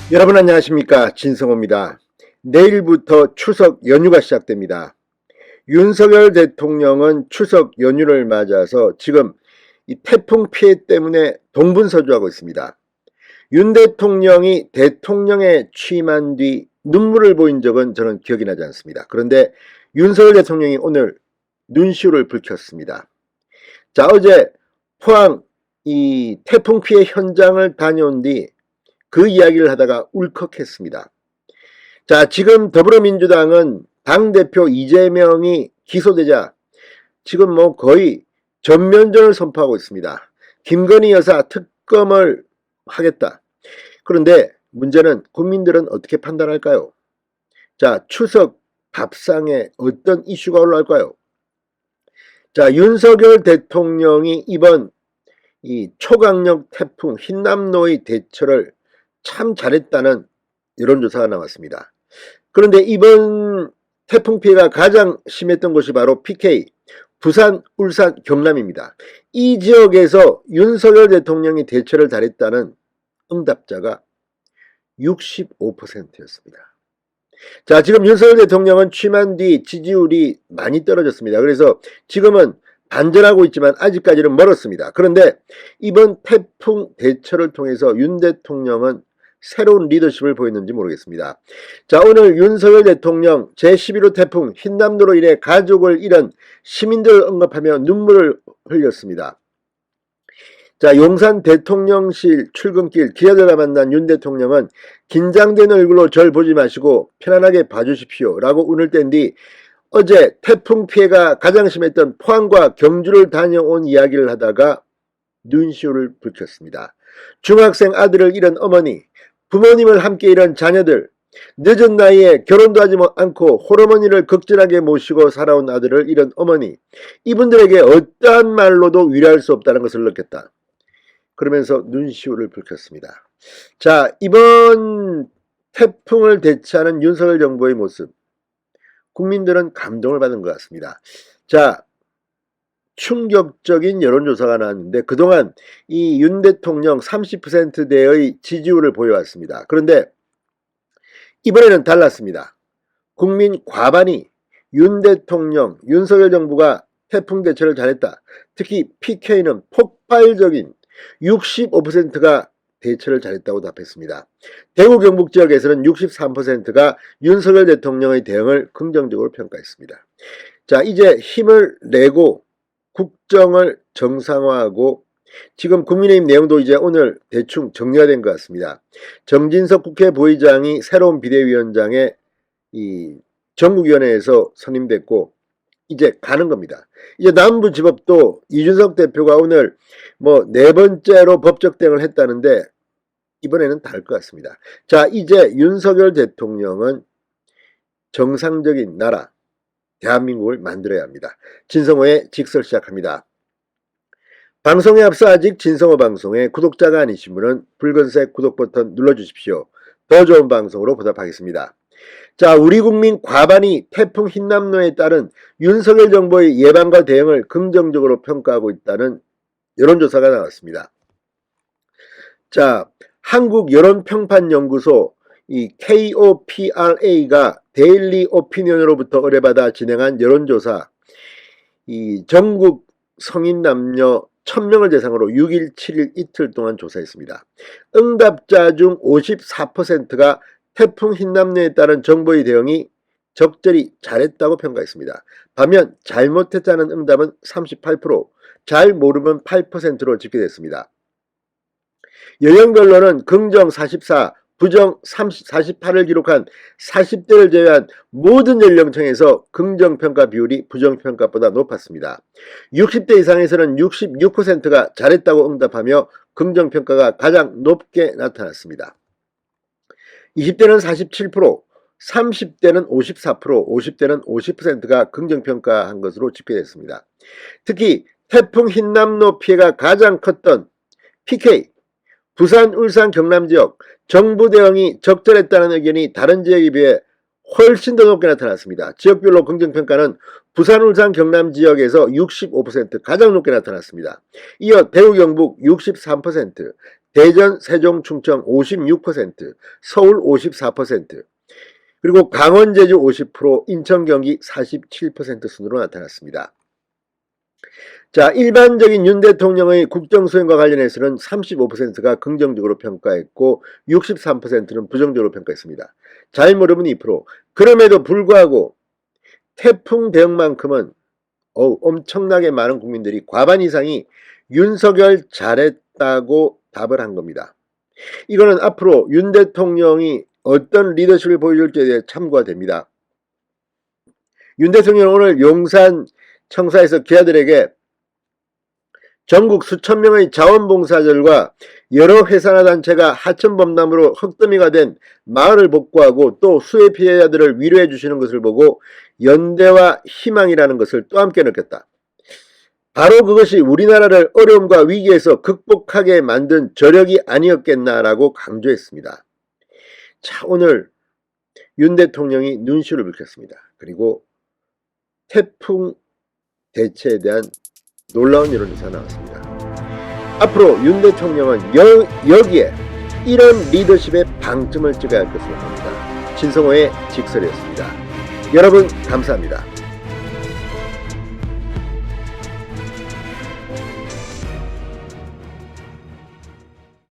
여러분 안녕하십니까, 진성호입니다. 내일부터 추석 연휴가 시작됩니다. 윤석열 대통령은 추석 연휴를 맞아서 지금 이 태풍 피해 때문에 동분서주하고 있습니다. 윤 대통령이 대통령에 취임한 뒤 눈물을 보인 적은 저는 기억이 나지 않습니다. 그런데 윤석열 대통령이 오늘 눈시울을 붉혔습니다. 자, 어제 포항 이 태풍 피해 현장을 다녀온 뒤 그 이야기를 하다가 울컥했습니다. 자, 지금 더불어민주당은 당대표 이재명이 기소되자 지금 거의 전면전을 선포하고 있습니다. 김건희 여사 특검을 하겠다. 그런데 문제는 국민들은 어떻게 판단할까요? 자, 추석 밥상에 어떤 이슈가 올라올까요? 자, 윤석열 대통령이 이번 이 초강력 태풍 흰남노의 대처를 참 잘했다는 여론조사가 나왔습니다. 그런데 이번 태풍 피해가 가장 심했던 곳이 바로 PK, 부산, 울산, 경남입니다. 이 지역에서 윤석열 대통령이 대처를 잘했다는 응답자가 65%였습니다. 자, 지금 윤석열 대통령은 취임한 뒤 지지율이 많이 떨어졌습니다. 그래서 지금은 반전하고 있지만 아직까지는 멀었습니다. 그런데 이번 태풍 대처를 통해서 윤 대통령은 새로운 리더십을 보였는지 모르겠습니다. 자, 오늘 윤석열 대통령 제11호 태풍 흰남노로 인해 가족을 잃은 시민들을 언급하며 눈물을 흘렸습니다. 자, 용산 대통령실 출근길 기자들과 만난 윤 대통령은 긴장된 얼굴로 절 보지 마시고 편안하게 봐주십시오 라고 운을 뗀 뒤 어제 태풍 피해가 가장 심했던 포항과 경주를 다녀온 이야기를 하다가 눈시울을 붉혔습니다. 중학생 아들을 잃은 어머니, 부모님을 함께 잃은 자녀들, 늦은 나이에 결혼도 하지 않고 홀어머니를 극진하게 모시고 살아온 아들을 잃은 어머니, 이분들에게 어떠한 말로도 위로할 수 없다는 것을 느꼈다. 그러면서 눈시울을 붉혔습니다. 자, 이번 태풍을 대처하는 윤석열 정부의 모습, 국민들은 감동을 받은 것 같습니다. 자, 충격적인 여론조사가 나왔는데 그동안 이 윤 대통령 30%대의 지지율을 보여왔습니다. 그런데 이번에는 달랐습니다. 국민 과반이 윤 대통령, 윤석열 정부가 태풍 대처를 잘했다. 특히 PK는 폭발적인 65%가 대처를 잘했다고 답했습니다. 대구 경북 지역에서는 63%가 윤석열 대통령의 대응을 긍정적으로 평가했습니다. 자, 이제 힘을 내고 국정을 정상화하고 지금 국민의힘 내용도 이제 오늘 대충 정리가 된 것 같습니다. 정진석 국회 부의장이 새로운 비대위원장에 이 전국위원회에서 선임됐고 이제 가는 겁니다. 이제 남부지법도 이준석 대표가 오늘 네 번째로 법적 대응을 했다는데 이번에는 다를 것 같습니다. 자, 이제 윤석열 대통령은 정상적인 나라 대한민국을 만들어야 합니다. 진성호의 직설 시작합니다. 방송에 앞서 아직 진성호 방송에 구독자가 아니신 분은 붉은색 구독 버튼 눌러주십시오. 더 좋은 방송으로 보답하겠습니다. 자, 우리 국민 과반이 태풍 흰남노에 따른 윤석열 정부의 예방과 대응을 긍정적으로 평가하고 있다는 여론조사가 나왔습니다. 자, 한국여론평판연구소 이 KOPRA가 데일리 오피니언으로부터 의뢰받아 진행한 여론조사, 이 전국 성인 남녀 1000명을 대상으로 6일, 7일 이틀 동안 조사했습니다. 응답자 중 54%가 태풍 흰남노에 따른 정부의 대응이 적절히 잘했다고 평가했습니다. 반면 잘못했다는 응답은 38%, 잘 모르면 8%로 집계됐습니다. 연령별로는 긍정 44, 부정 48을 기록한 40대를 제외한 모든 연령층에서 긍정평가 비율이 부정평가보다 높았습니다. 60대 이상에서는 66%가 잘했다고 응답하며 긍정평가가 가장 높게 나타났습니다. 20대는 47%, 30대는 54%, 50대는 50%가 긍정평가한 것으로 집계됐습니다. 특히 태풍 흰남노 피해가 가장 컸던 PK, 부산, 울산, 경남 지역 정부 대응이 적절했다는 의견이 다른 지역에 비해 훨씬 더 높게 나타났습니다. 지역별로 긍정평가는 부산, 울산, 경남 지역에서 65% 가장 높게 나타났습니다. 이어 대구, 경북 63%, 대전, 세종, 충청 56%, 서울 54%, 그리고 강원, 제주 50%, 인천, 경기 47% 순으로 나타났습니다. 자, 일반적인 윤 대통령의 국정수행과 관련해서는 35%가 긍정적으로 평가했고 63%는 부정적으로 평가했습니다. 잘못하면 2%. 그럼에도 불구하고 태풍 대응만큼은 엄청나게 많은 국민들이 과반 이상이 윤석열 잘했다고 답을 한 겁니다. 이거는 앞으로 윤 대통령이 어떤 리더십을 보여줄지에 대해 참고가 됩니다. 윤 대통령은 오늘 용산 청사에서 기자들에게 전국 수천 명의 자원봉사자들과 여러 회사나 단체가 하천범람으로 흙더미가 된 마을을 복구하고 또 수해 피해자들을 위로해 주시는 것을 보고 연대와 희망이라는 것을 또 함께 느꼈다. 바로 그것이 우리나라를 어려움과 위기에서 극복하게 만든 저력이 아니었겠나라고 강조했습니다. 자, 오늘 윤 대통령이 눈시울을 붉혔습니다. 그리고 태풍 대체에 대한 놀라운 여론조사가 나왔습니다. 앞으로 윤 대통령은 여기에 이런 리더십의 방점을 찍어야 할 것으로 봅니다. 신성호의 직설이었습니다. 여러분 감사합니다.